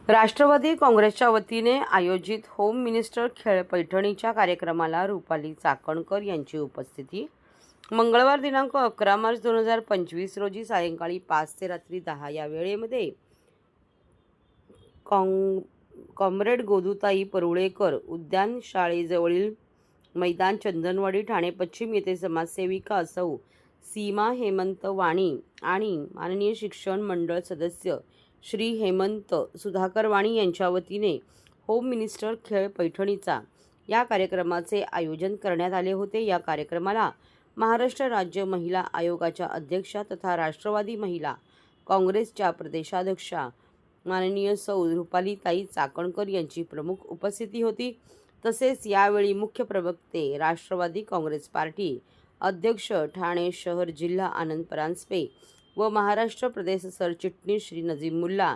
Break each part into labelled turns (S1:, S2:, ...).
S1: राष्ट्रवादी काँग्रेसच्या वतीने आयोजित होम मिनिस्टर खेळ पैठणीच्या कार्यक्रमाला रुपाली चाकणकर यांची उपस्थिती। मंगळवार दिनांक 11 मार्च 2025 रोजी सायंकाळी 5 ते रात्री 10 या वेळेमध्ये कॉम्रेड गोदूताई परुळेकर उद्यान शाळेजवळील मैदान चंदनवाडी ठाणे पश्चिम येथे समाजसेविका सौ सीमा हेमंत वाणी आणि माननीय शिक्षण मंडळ सदस्य श्री हेमंत सुधाकर वाणी यांच्या वतीने होम मिनिस्टर खेळ पैठणीचा या कार्यक्रमाचे आयोजन करण्यात आले होते। या कार्यक्रमाला महाराष्ट्र राज्य महिला आयोगाच्या अध्यक्षा तथा राष्ट्रवादी महिला काँग्रेसच्या प्रदेशाध्यक्षा माननीय सौ रुपालीताई चाकणकर यांची प्रमुख उपस्थिती होती। तसेच यावेळी मुख्य प्रवक्ते राष्ट्रवादी काँग्रेस पार्टी अध्यक्ष ठाणे शहर जिल्हा आनंद परांजपे व महाराष्ट्र प्रदेश सरचिटणीस श्री नजीम मुल्ला,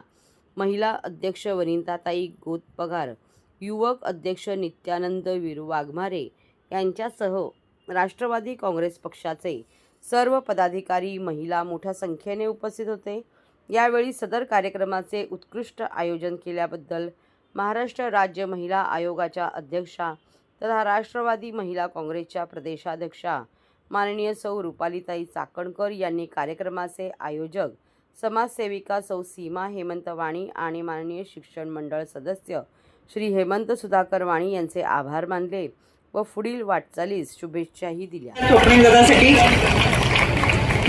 S1: महिला अध्यक्ष वनिताताई गोतपगार, युवक अध्यक्ष नित्यानंद वीरू वाघमारे यांच्यासह राष्ट्रवादी काँग्रेस पक्षाचे सर्व पदाधिकारी महिला मोठ्या संख्येने उपस्थित होते। यावेळी सदर कार्यक्रमाचे उत्कृष्ट आयोजन केल्याबद्दल महाराष्ट्र राज्य महिला आयोगाच्या अध्यक्षा तथा राष्ट्रवादी महिला काँग्रेसच्या प्रदेशाध्यक्षा माननीय सौ रुपालीताई चाकणकर यांनी कार्यक्रमाचे आयोजक समाजसेविका सौ सीमा हेमंत वाणी आणि माननीय शिक्षण मंडळ सदस्य श्री हेमंत सुधाकर वाणी यांचे आभार मानले व पुढील वाटचालीस शुभेच्छाही दिल्या।
S2: स्वप्नीलदादांसाठी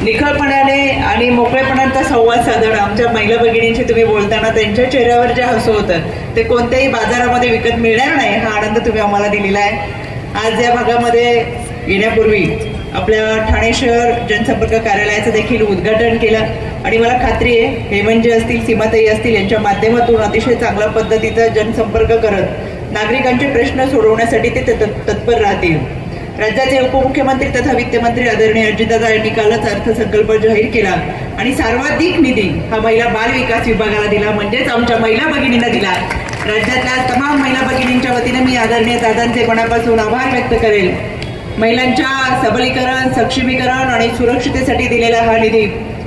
S2: निखळपणाने आणि मोकळेपणाचा संवाद साधणं आमच्या महिला भगिनींशी तुम्ही बोलताना त्यांच्या चेहऱ्यावर जे हसू होतं ते कोणत्याही बाजारामध्ये विकत मिळणार नाही, हा आनंद तुम्ही आम्हाला दिलेला आहे। आज या भागामध्ये येण्यापूर्वी आपल्या ठाणे शहर जनसंपर्क कार्यालयाचं देखील उद्घाटन केलं आणि मला खात्री आहे हेमंतजी असतील, सीमाताई असतील यांच्या माध्यमातून अतिशय चांगल्या पद्धतीचा जनसंपर्क करत नागरिकांचे प्रश्न सोडवण्यासाठी ते तत्पर राहतील। राज्याचे उपमुख्यमंत्री तथा वित्तमंत्री आदरणीय अजितदादा यांनी कालच अर्थसंकल्प जाहीर केला आणि सर्वाधिक निधी हा महिला बाल विकास विभागाला दिला, म्हणजेच आमच्या महिला भगिनींना दिला। राज्यातल्या तमाम महिला भगिनींच्या वतीने मी आदरणीय दादांचे मनापासून आभार व्यक्त करेल। महिलांच्या सबलीकरण, सक्षमीकरण आणि सुरक्षिततेसाठी दिलेला हा निधी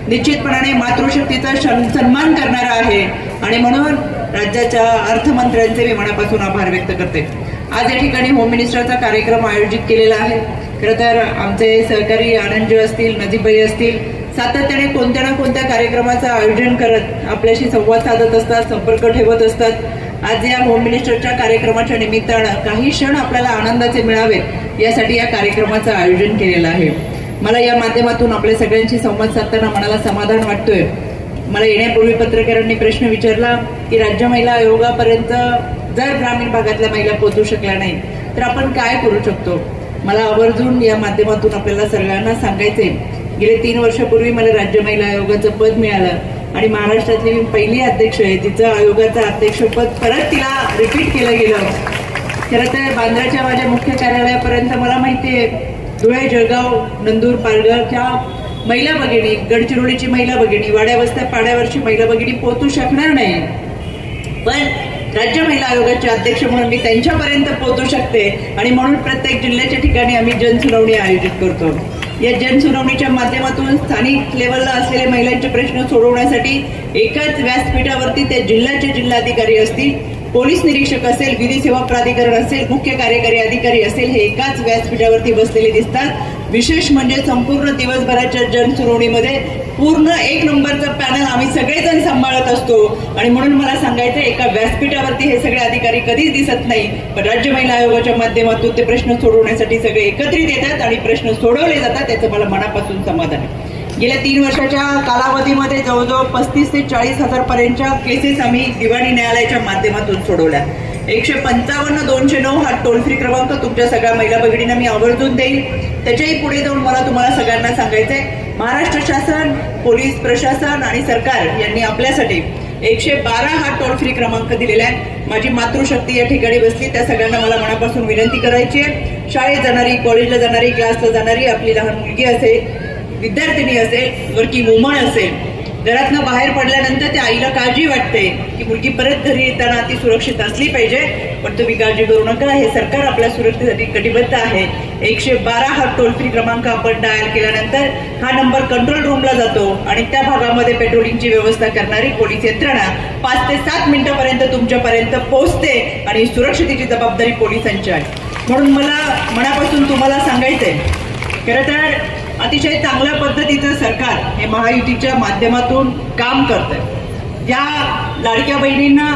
S2: निश्चितपणाने मातृशक्तीचा सन्मान करणारा आहे आणि म्हणून राज्याच्या अर्थमंत्र्यांचे मी मनापासून आभार व्यक्त करते। आज या ठिकाणी होम मिनिस्टरचा कार्यक्रम आयोजित केलेला आहे। खरं तर आमचे सहकारी आनंदजी असतील, नजीबभाई असतील, सातत्याने कोणत्या ना कोणत्या कार्यक्रमाचं आयोजन करत आपल्याशी संवाद साधत असतात, संपर्क ठेवत असतात। आज या होम मिनिस्टरच्या कार्यक्रमाच्या निमित्तानं काही क्षण आपल्याला आनंदाचे मिळावेत यासाठी या कार्यक्रमाचं आयोजन केलेलं आहे। मला या माध्यमातून आपल्या सगळ्यांशी संवाद साधताना मनाला समाधान वाटतोय। मला येण्यापूर्वी पत्रकारांनी प्रश्न विचारला की राज्य महिला आयोगापर्यंत जर ग्रामीण भागातल्या महिला पोहोचू शकल्या नाही तर आपण काय करू शकतो। मला आवर्जून या माध्यमातून आपल्याला सगळ्यांना सांगायचे, गेले 3 वर्षापूर्वी मला राज्य महिला आयोगाचं पद मिळालं आणि महाराष्ट्रातली मी पहिली अध्यक्ष आहे, तिचं आयोगाचं अध्यक्षपद परत तिला रिपीट केलं गेलं। खरं तर बांद्राच्या माझ्या मुख्य कार्यालयापर्यंत मला माहिती आहे धुळे, जळगाव, नंदूर, पालघरच्या महिला भगिनी, गडचिरोलीची महिला भगिनी, वाड्या वस्त्या पाड्यावरची महिला भगिनी पोहोचू शकणार नाही, पण राज्य महिला आयोगाचे अध्यक्ष म्हणून मी त्यांच्यापर्यंत पोहोचू शकते आणि म्हणून प्रत्येक जिल्ह्याच्या ठिकाणी आम्ही जनसुनावणी आयोजित करतो। या जनसुनावणीच्या माध्यमातून स्थानिक लेवलला असलेले महिलांचे प्रश्न सोडवण्यासाठी एकाच व्यासपीठावरती ते जिल्ह्याचे जिल्हाधिकारी असतील, पोलीस निरीक्षक असेल, विधी सेवा प्राधिकरण असेल, मुख्य कार्यकारी अधिकारी असेल, हे एकाच व्यासपीठावरती बसलेले दिसतात। विशेष म्हणजे संपूर्ण दिवसभराच्या जनसुनावणीमध्ये पूर्ण 1 नंबरचा पॅनल आम्ही सगळेजण सांभाळत असतो आणि म्हणून मला सांगायचं एका व्यासपीठावरती हे सगळे अधिकारी कधीच दिसत नाही, पण राज्य महिला आयोगाच्या माध्यमातून ते प्रश्न सोडवण्यासाठी सगळे एकत्रित येतात आणि प्रश्न सोडवले जातात, त्याचं मला मनापासून समाधान आहे। गेल्या 3 वर्षाच्या कालावधीमध्ये जवळजवळ 35 ते 40 हजार पर्यंतच्या केसेस आम्ही दिवाणी न्यायालयाच्या माध्यमातून सोडवल्या। 155-209 हा टोल फ्री क्रमांक तुमच्या सगळ्या महिला भगिनींना मी आवर्जून देईल। त्याच्याही पुढे जाऊन मला तुम्हाला सगळ्यांना सांगायचंय, महाराष्ट्र शासन, पोलीस प्रशासन आणि सरकार यांनी आपल्यासाठी 112 हा टोल फ्री क्रमांक दिलेला आहे। माझी मातृशक्ती या ठिकाणी बसली, त्या सगळ्यांना मला मनापासून विनंती करायची आहे, शाळेत जाणारी, कॉलेजला जाणारी, क्लासला जाणारी आपली लहान मुलगी असेल, विद्यार्थिनी असेल, वर्किंग वुमन असेल, घरातनं बाहेर पडल्यानंतर त्या आईला काळजी वाटते की मुलगी परत घरी येताना ती सुरक्षित असली पाहिजे. पण तुम्ही काळजी करू नका, हे सरकार आपल्या सुरक्षेसाठी कटिबद्ध आहे. 112 हा टोल फ्री क्रमांक आपण डायल केल्यानंतर हा नंबर कंट्रोल रूमला जातो आणि त्या भागामध्ये पेट्रोलिंगची व्यवस्था करणारी पोलीस यंत्रणा 5 ते 7 मिनिटांपर्यंत तुमच्यापर्यंत पोहोचते आणि सुरक्षितेची जबाबदारी पोलिसांची आहे. म्हणून मला मनापासून तुम्हाला सांगायचंय, खरं तर अतिशय चांगल्या पद्धतीचं सरकार हे महायुतीच्या माध्यमातून काम करतंय. या लाडक्या बहिणींना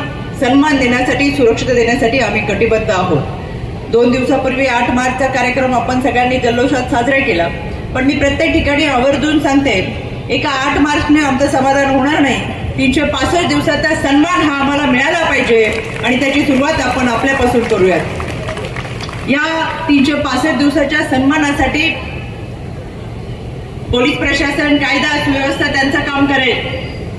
S2: सन्मान देण्यासाठी, सुरक्षितता देण्यासाठी आम्ही कटिबद्ध आहोत. 2 दिवसापूर्वी 8 मार्चचा कार्यक्रम आपण सगळ्यांनी जल्लोषात साजरा केला. पण मी प्रत्येक ठिकाणी आवर्जून सांगते, एका 8 मार्चने आमचं समाधान होणार नाही. 365 दिवसाचा सन्मान हा आम्हाला मिळाला पाहिजे आणि त्याची सुरुवात आपण आपल्यापासून करूयात. या 365 दिवसाच्या सन्मानासाठी पोलीस प्रशासन, कायदा सुव्यवस्था त्यांचं काम करेल.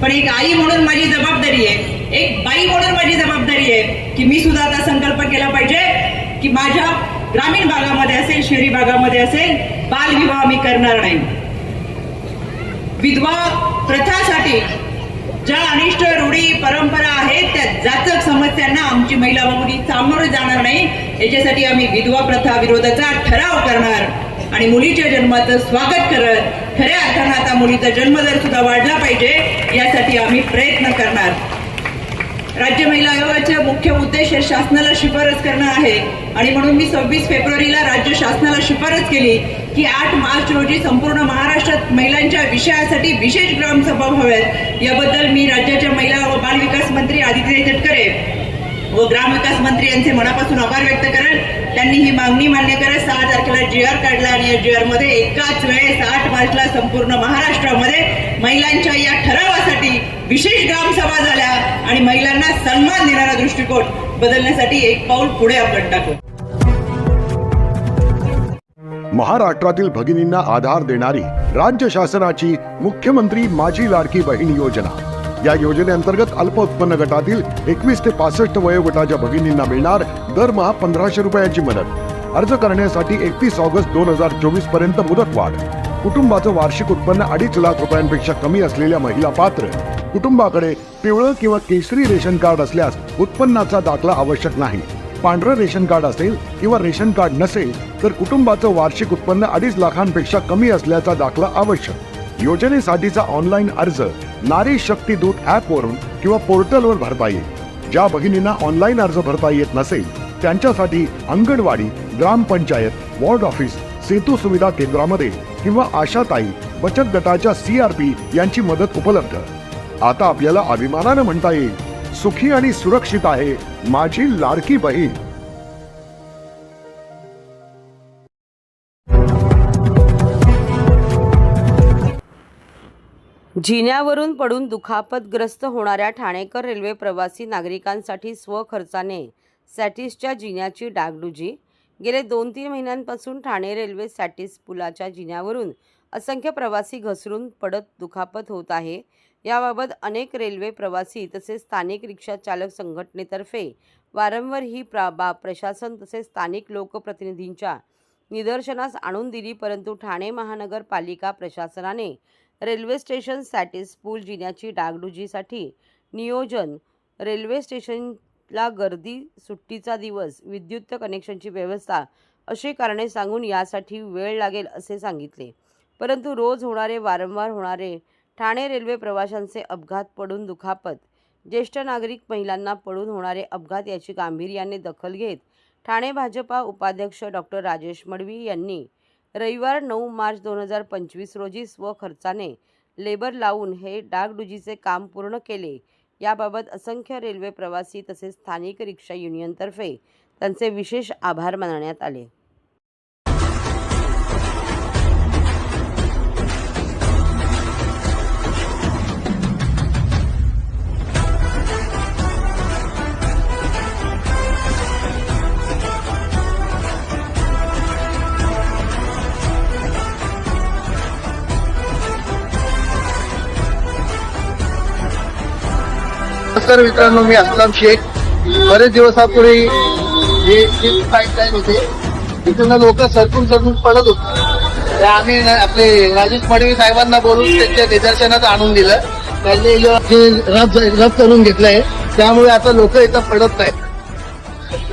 S2: पण एक आई म्हणून माझी जबाबदारी आहे, एक बाई म्हणून माझी जबाबदारी आहे की मी सुद्धा आता संकल्प केला पाहिजे की माझ्या ग्रामीण भागामध्ये असेल, शहरी भागामध्ये असेल, बालविवाह मी करणार नाही. विधवा प्रथासाठी ज्या अनिष्ट रूढी परंपरा आहेत त्या जाचक समस्यांना आमची महिला मुली सामोरे जाणार नाही. याच्यासाठी आम्ही विधवा प्रथा विरोधाचा ठराव करणार आणि मुलीच्या जन्माचं स्वागत करत खऱ्या अर्थानं आता मुलीचा जन्मदर सुद्धा वाढला पाहिजे यासाठी आम्ही प्रयत्न करणार. राज्य महिला आयोगाचे मुख्य उद्देश हे शासनाला शिफारस करणं आहे आणि म्हणून मी 26 फेब्रुवारीला राज्य शासनाला शिफारस केली की 8 मार्च रोजी संपूर्ण महाराष्ट्रात महिलांच्या विषयासाठी विशेष ग्रामसभा व्हाव्यात. याबद्दल मी राज्याच्या महिला व बालविकास मंत्री आदित्य तटकरे व ग्रामविकास मंत्री यांचे मनापासून आभार व्यक्त करेल. त्यांनी ही मागणी मान्य करत 6 तारखेला GR काढला आणि या GR मध्ये एकाच वेळेस 8 मार्चला संपूर्ण महाराष्ट्रामध्ये महिलांच्या या ठरावासाठी विशेष ग्रामसभा झाल्या आणि महिलांना सन्मान देणारा दृष्टिकोन बदलण्यासाठी एक पाऊल पुढे आपण टाकू.
S3: महाराष्ट्रातील भगिनींना आधार देणारी राज्य शासनाची मुख्यमंत्री माझी लाडकी बहीण योजना. या योजनेअंतर्गत अल्प उत्पन्न गटातील 21 ते 65 वयोगटाच्या भगिनींना मिळणार दरमहा 1500 रुपयाची मदत. अर्ज करण्यासाठी 31 ऑगस्ट 2024 पर्यंत मुदतवाढ. कुटुंबाचं वार्षिक उत्पन्न 2.5 लाख रुपयांपेक्षा कमी असलेल्या महिला पात्र. कुटुंबाकडे पिवळं किंवा केशरी रेशन कार्ड असल्यास उत्पन्नाचा दाखला आवश्यक नाही. पांढरं रेशन कार्ड असेल किंवा रेशन कार्ड नसेल तर कुटुंबाचं वार्षिक उत्पन्न 2.5 लाखांपेक्षा कमी असल्याचा दाखला आवश्यक. योजनेसाठीचा ऑनलाईन अर्ज नारी शक्ती दूत ऍप वरून किंवा पोर्टलवर भरता येईल. ज्या भगिनींना ऑनलाईन अर्ज भरता येत नसेल त्यांच्यासाठी अंगणवाडी, ग्रामपंचायत, वॉर्ड ऑफिस, सेतू सुविधा केंद्रामध्ये किंवा आशाताई बचत गटाच्या CRP यांची मदत उपलब्ध. आता आपल्याला अभिमानानं म्हणता येईल, सुखी आणि सुरक्षित आहे माझी लाडकी बहीण.
S1: जिन्यावरून पडून दुखापतग्रस्त होणाऱ्या ठाणेकर रेल्वे प्रवासी नागरिकांसाठी स्वखर्चाने सॅटिसच्या जिन्याची डागडुजी. गेले 2-3 महिन्यांपासून ठाणे रेल्वे सॅटिस पुलाच्या जिन्यावरून असंख्य प्रवासी घसरून पडत दुखापत होत आहे. याबाबत अनेक रेल्वे प्रवासी तसेच स्थानिक रिक्षा चालक संघटनेतर्फे वारंवार ही प्रशासन तसेच स्थानिक लोकप्रतिनिधींच्या निदर्शनास आणून दिली, परंतु ठाणे महानगरपालिका प्रशासनाने रेल्वे स्टेशन सॅटिस पूल जिन्याची डागडुजीसाठी नियोजन, रेल्वे स्टेशनला गर्दी, सुट्टीचा दिवस, विद्युत कनेक्शनची व्यवस्था अशी कारणे सांगून यासाठी वेळ लागेल असे सांगितले. परंतु रोज होणारे, वारंवार होणारे ठाणे रेल्वे प्रवाशांचे अपघात, पडून दुखापत, ज्येष्ठ नागरिक महिलांना पडून होणारे अपघात याची गांभीर्याने दखल घेत ठाणे भाजपा उपाध्यक्ष डॉक्टर राजेश मडवी यांनी रविवार 9 मार्च 2025 रोजी स्वखर्चाने लेबर लावून हे डागडुजीचे काम पूर्ण केले. याबाबत असंख्य रेल्वे प्रवासी तसेच स्थानिक रिक्षा युनियनतर्फे त्यांचे विशेष आभार मानण्यात आले.
S4: नमस्कार मित्रांनो, मी असलम शेख. बरेच दिवसापूर्वी जी पाईपलाईन होते तिथून लोक सरकून पडत होते. आम्ही आपले राजेश मडवी साहेबांना बोलून त्यांच्या निदर्शनात आणून दिलं त्यांनी रद्द करून घेतलंय, त्यामुळे आता लोक इथं पडत नाहीत.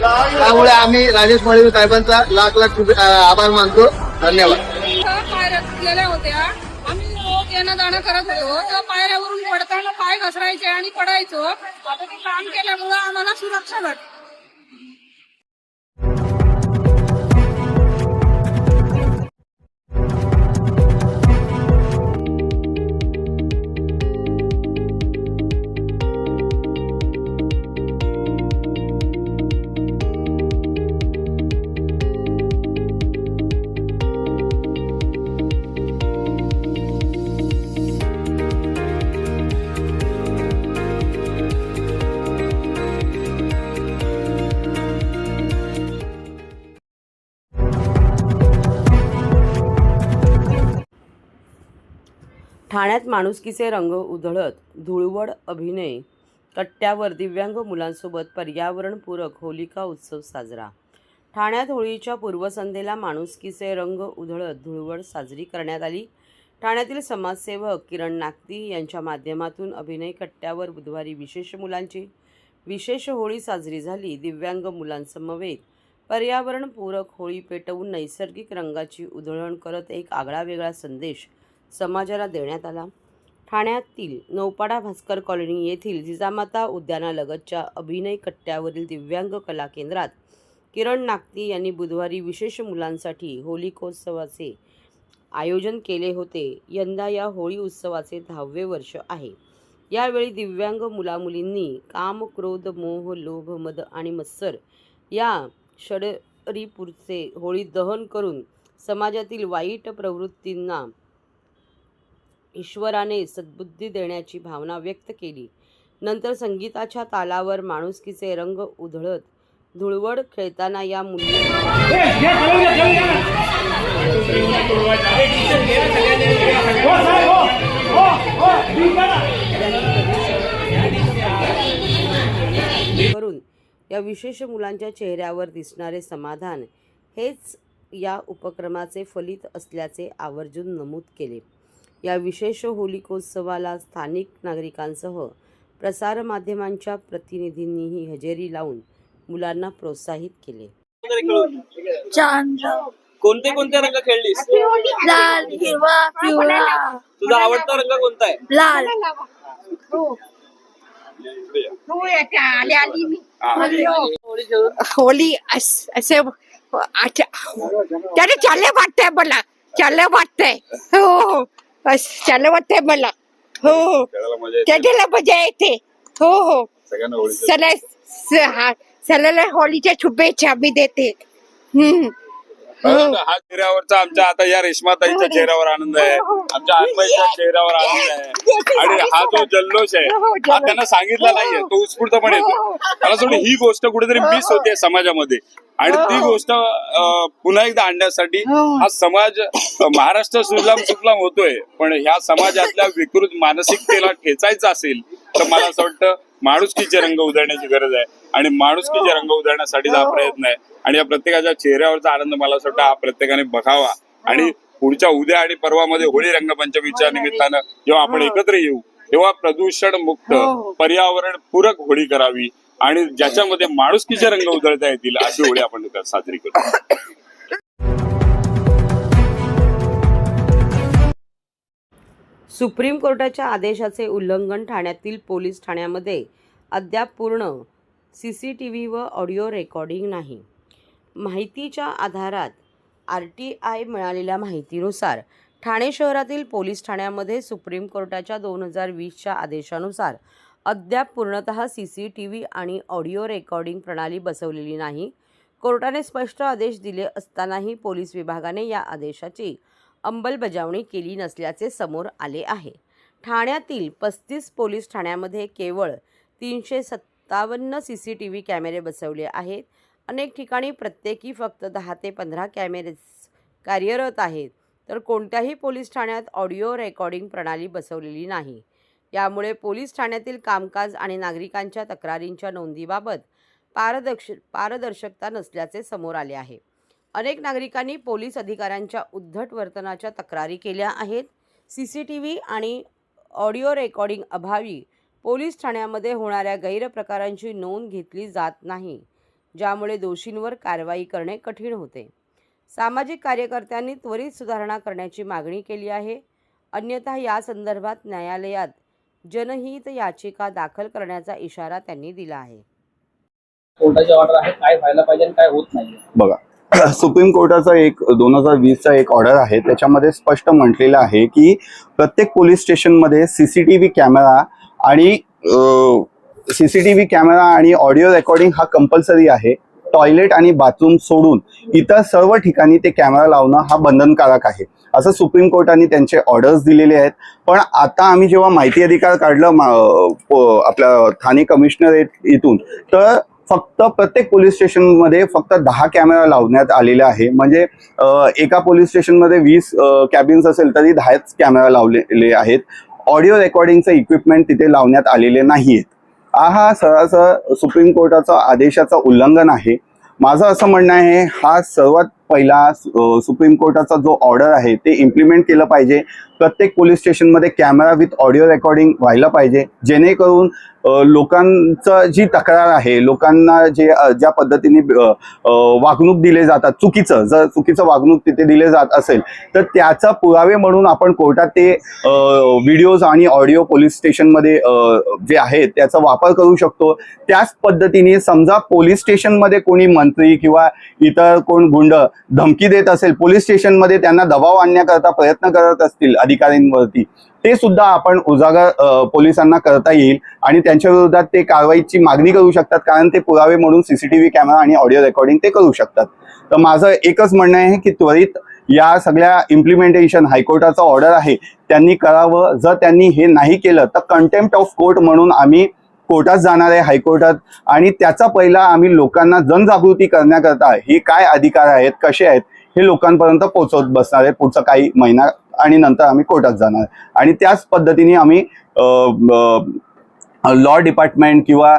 S4: त्यामुळे आम्ही राजेश मळे साहेबांचा लाख लाख आभार मानतो. धन्यवाद.
S5: पायऱ्या गेल्या होत्या, आम्ही रोज येणं जाणं करत होतो, तर पायऱ्यावरून पडताना पाय घसरायचे आणि पडायचो. आता ते काम केल्यामुळं आम्हाला सुरक्षा भेटते.
S1: ठाण्यात माणुसकीचे रंग उधळत धुळवड अभिनय कट्ट्यावर दिव्यांग मुलांसोबत पर्यावरणपूरक होलिका उत्सव साजरा. ठाण्यात होळीच्या पूर्वसंध्येला माणुसकीचे रंग उधळत धुळवड साजरी करण्यात आली. ठाण्यातील समाजसेवक किरण नागती यांच्या माध्यमातून अभिनय कट्ट्यावर बुधवारी विशेष होळी साजरी झाली. दिव्यांग मुलांसमवेत पर्यावरणपूरक होळी पेटवून नैसर्गिक रंगाची उधळण करत एक आगळावेगळा संदेश समाजाला देण्यात आला. ठाण्यातील नौपाडा भास्कर कॉलनी येथील जिजामाता उद्यानालगतच्या अभिनय कट्ट्यावरील दिव्यांग कला केंद्रात किरण नागती यांनी बुधवारी विशेष मुलांसाठी होलिकोत्सवाचे आयोजन केले होते. यंदा या होळी उत्सवाचे 10वे वर्ष आहे. यावेळी दिव्यांग मुलामुलींनी काम, क्रोध, मोह, लोभ, मद आणि मत्सर या षडरिपुरचे होळी दहन करून समाजातील वाईट प्रवृत्तींना ईश्वराने सद्बुद्धी देण्याची भावना व्यक्त केली. नंतर संगीताच्या तालावर माणुसकीचे रंग उधळत धुळवड खेळताना या करून या विशेष मुलांच्या चेहऱ्यावर दिसणारे समाधान हेच या उपक्रमाचे फलित असल्याचे आवर्जून नमूद केले. या विशेष होलिकोत्सवाला स्थानिक नागरिकांसह प्रसारमाध्यमांच्या प्रतिनिधींनीही हजेरी लावून मुलांना प्रोत्साहित केले.
S6: कोणते कोणते रंग खेळलीस?
S5: लाल, हिरवा, पिवळा.
S6: तुझा आवडता रंग कोणता आहे?
S5: लाल. होली असे त्याने चालले वाटतंय मला, चालले वाटतंय. हो चालले वाटतंय मला. हो त्याला मजा येते. हो सगळ्याला होळीच्या शुभेच्छा मी देते.
S7: हा चेहऱ्यावरचा आमच्या आता या रेशमाताईच्या चेहऱ्यावर आनंद आहे, आमच्या अन्मयच्या चेहऱ्यावर आनंद आहे. आणि हा जो जल्लोष आहे हा त्यांना सांगितला नाहीये, तो उत्स्फूर्तपणे येतो. मला सोडून ही गोष्ट कुठेतरी मिस होते समाजामध्ये आणि ती गोष्ट पुन्हा एकदा आणण्यासाठी हा समाज महाराष्ट्र सुजलाम होतोय. पण ह्या समाजातल्या विकृत मानसिकतेला ठेचायचं असेल तर मला असं वाटतं माणुसकीचे रंग उधळण्याची गरज आहे आणि माणुसकीचे रंग उधळण्यासाठीचा हा प्रयत्न आहे. आणि या प्रत्येकाच्या चेहऱ्यावरचा आनंद मला असं वाटतं हा प्रत्येकाने बघावा. आणि पुढच्या उद्या आणि परवामध्ये होळी रंगपंचमीच्या निमित्तानं जेव्हा आपण एकत्र येऊ तेव्हा प्रदूषण मुक्त पर्यावरण पूरक होळी करावी आणि ज्याच्यामध्ये माणुसकीचे रंग उधळता येतील अशी होळी आपण साजरी करू.
S1: सुप्रीम कोर्टाच्या आदेशाचे उल्लंघन ठाण्यातील पोलीस ठाण्यामध्ये अद्याप पूर्ण CCTV व ऑडिओ रेकॉर्डिंग नाही. माहितीच्या आधारात RTI मिळालेल्या माहितीनुसार ठाणे शहरातील पोलीस ठाण्यामध्ये सुप्रीम कोर्टाच्या 2020च्या आदेशानुसार अद्याप पूर्णतः CCTV आणि ऑडिओ रेकॉर्डिंग प्रणाली बसवलेली नाही. कोर्टाने स्पष्ट आदेश दिले असतानाही पोलीस विभागाने या आदेशाची अंमलबजावणी केली नसल्याचे समोर आले आहे. ठाण्यातील 35 पोलीस ठाण्यामध्ये केवळ 357 CCTV कॅमेरे बसवले आहेत. अनेक ठिकाणी प्रत्येकी फक्त 10 ते 15 कॅमेरे कार्यरत आहेत, तर कोणत्याही पोलीस ठाण्यात ऑडिओ रेकॉर्डिंग प्रणाली बसवलेली नाही. यामुळे पोलीस ठाण्यातील कामकाज आणि नागरिकांच्या तक्रारींच्या नोंदीबाबत पारदर्शकता नसल्याचे समोर आले आहे. अनेक नागरिकांनी पोलीस अधिकाऱ्यांच्या उद्धट वर्तनाच्या तक्रारी केल्या आहेत. CCTV आणि ऑडिओ रेकॉर्डिंग अभावी पोलीस ठाण्यामध्ये होणाऱ्या गैरप्रकारांची नोंद घेतली जात नाही, ज्यामुळे दोषींवर कारवाई करणे कठीण होते. सामाजिक कार्यकर्त्यांनी त्वरित सुधारणा करण्याची मागणी केली आहे. अन्यथा या संदर्भात न्यायालयात जनहित याचिका दाखल करण्याचा इशारा त्यांनी दिला आहे.
S6: कोर्टाची ऑर्डर आहे, काय व्हायला पाहिजे आणि काय होत नाही.
S8: बघा, सुप्रीम कोर्टाचा एक 2020चा एक ऑर्डर आहे. त्याच्यामध्ये स्पष्ट म्हटलेलं आहे की प्रत्येक पोलीस स्टेशनमध्ये CCTV कॅमेरा आणि ऑडिओ रेकॉर्डिंग हा कंपल्सरी आहे. टॉयलेट आणि बाथरूम सोडून इतर सर्व ठिकाणी ते कॅमेरा लावणं हा बंधनकारक आहे, असं सुप्रीम कोर्टाने त्यांचे ऑर्डर्स दिलेले आहेत. पण आता आम्ही जेव्हा माहिती अधिकार काढलं आपल्या ठाणे कमिशनरेट इथून, तर फक्त प्रत्येक पोलीस स्टेशनमध्ये फक्त 10 कॅमेरा लावण्यात आलेले आहे. म्हणजे एका पोलीस स्टेशनमध्ये 20 कॅबिन्स असेल तरी 10च कॅमेरा लावलेले आहेत. ऑडिओ रेकॉर्डिंगचं इक्विपमेंट तिथे लावण्यात आलेले नाहीत. हा सरासर सुप्रीम कोर्टाचा आदेशाचं उल्लंघन आहे. माझं असं म्हणणं आहे, हा सर्वात पहिला सुप्रीम कोर्टाचा जो ऑर्डर आहे ते इम्प्लिमेंट केलं पाहिजे. प्रत्येक पोलीस स्टेशनमध्ये कॅमेरा विथ ऑडिओ रेकॉर्डिंग व्हायला पाहिजे, जेणेकरून लोकांचं जी तक्रार आहे, लोकांना ज्या पद्धतीने वागणूक दिले जातात, जर चुकीचं वागणूक तिथे दिले जात असेल तर त्याचा पुरावे म्हणून आपण कोर्टात ते व्हिडिओज आणि ऑडिओ पोलीस स्टेशनमध्ये जे आहेत त्याचा वापर करू शकतो. त्याच पद्धतीने समजा पोलीस स्टेशनमध्ये कोणी मंत्री किंवा इतर कोण गुंड धमकी देत असेल, पोलीस स्टेशनमध्ये त्यांना दबाव आणण्याकरता प्रयत्न करत असतील अधिकाऱ्यांवरती, ते सुद्धा आपण उजागर पोलिसांना करता येईल आणि त्यांच्या विरोधात ते कारवाईची मागणी करू शकतात, कारण ते पुरावे म्हणून CCTV कॅमेरा आणि ऑडिओ रेकॉर्डिंग ते करू शकतात. तर माझं एकच म्हणणं आहे की त्वरित या सगळ्या इम्प्लिमेंटेशन हायकोर्टाचा ऑर्डर आहे त्यांनी करावं. जर त्यांनी हे नाही केलं तर कंटेम्प्ट ऑफ कोर्ट म्हणून आम्ही कोर्टात जाणार आहे, हायकोर्टात. आणि त्याचा पहिला आम्ही लोकांना जनजागृती करण्याकरता हे काय अधिकार आहेत, कसे आहेत, हे लोकांपर्यंत पोहोचवत बसणार आहे पुढचा काही महिना, आणि नंतर आम्ही कोर्टात जाणार. आणि त्याच पद्धतीने आम्ही लॉ डिपार्टमेंट किंवा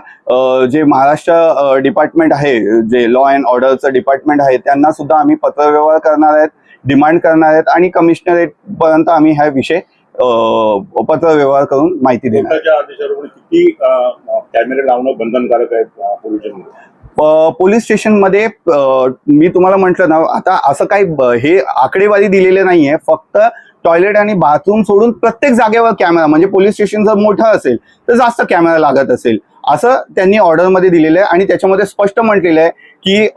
S8: जे महाराष्ट्र डिपार्टमेंट आहे, जे लॉ अँड ऑर्डरचं डिपार्टमेंट आहे, त्यांना सुद्धा आम्ही पत्रव्यवहार करणार आहेत, डिमांड करणार आहेत आणि कमिशनरेट पर्यंत आम्ही हा विषय पत्रव्यवहार करून माहिती देणार.
S7: किती कॅमेरे लावणं बंधनकारक आहे
S8: पोलीस स्टेशनमध्ये? मी तुम्हाला म्हटलं ना, आता असं काही हे आकडेवारी दिलेले नाहीये. फक्त टॉयलेट आणि बाथरूम सोडून प्रत्येक जागेवर कॅमेरा, म्हणजे पोलीस स्टेशन जर मोठं असेल तर जास्त कॅमेरा लागत असेल, असं त्यांनी ऑर्डरमध्ये दिलेलं आहे. आणि त्याच्यामध्ये स्पष्ट म्हटलेलं आहे की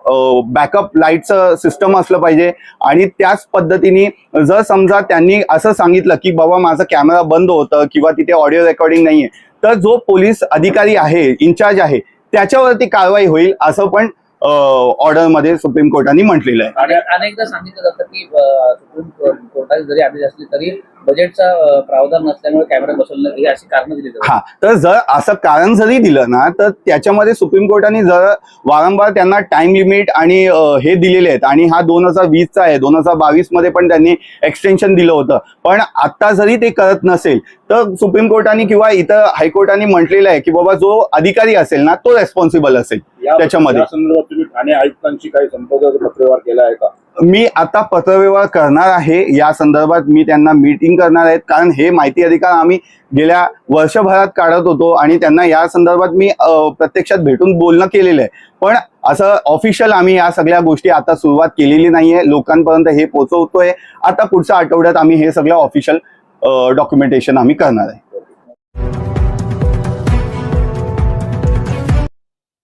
S8: बॅकअप लाईटचं सिस्टम असलं पाहिजे. आणि त्याच पद्धतीने जर समजा त्यांनी असं सांगितलं की बाबा माझं कॅमेरा बंद होतं किंवा तिथे ऑडिओ रेकॉर्डिंग नाहीये, तर जो पोलीस अधिकारी आहे, इन्चार्ज आहे, त्याच्यावरती कारवाई होईल, असं पण ऑर्डर मध्ये सुप्रीम कोर्टाने म्हटलेलं आहे.
S6: अनेकदा सांगितलं जातं की सुप्रीम कोर्टाचे जरी आदेश असले तरी बजेटचा प्रावधान नसल्यामुळे कॅमेरा बसवणं ही अशी कारणं दिली जातात.
S8: हा, तर जर असं कारण जरी दिलं ना, तर त्याच्यामध्ये सुप्रीम कोर्टाने जर वारंवार त्यांना टाइम लिमिट आणि हे दिलेले आहेत. आणि हा 2020चा आहे, 2022 मध्ये पण त्यांनी एक्सटेन्शन दिलं होतं. पण आता जरी ते करत नसेल तर सुप्रीम कोर्टाने किंवा इतर हायकोर्टाने म्हटलेलं आहे की बाबा जो अधिकारी असेल ना तो रेस्पॉन्सिबल असेल त्याच्यामध्ये.
S7: तुम्ही ठाणे आयुक्तांशी काही संपर्क पत्रव्यवहार केला आहे का?
S8: मी आता पत्रव्यवहार करणार आहे या संदर्भात. मी त्यांना मीटिंग करणार आहेत, कारण हे माहिती अधिकार आम्ही गेल्या वर्षभरात काढत होतो आणि त्यांना या संदर्भात मी प्रत्यक्षात भेटून बोलणं केलेलं आहे. पण असं ऑफिशियल आम्ही या सगळ्या गोष्टी आता सुरुवात केलेली नाहीये, लोकांपर्यंत हे पोहोचवतोय. आता पुढच्या आठवड्यात आम्ही हे सगळं ऑफिशियल डॉक्युमेंटेशन आम्ही करणार आहे.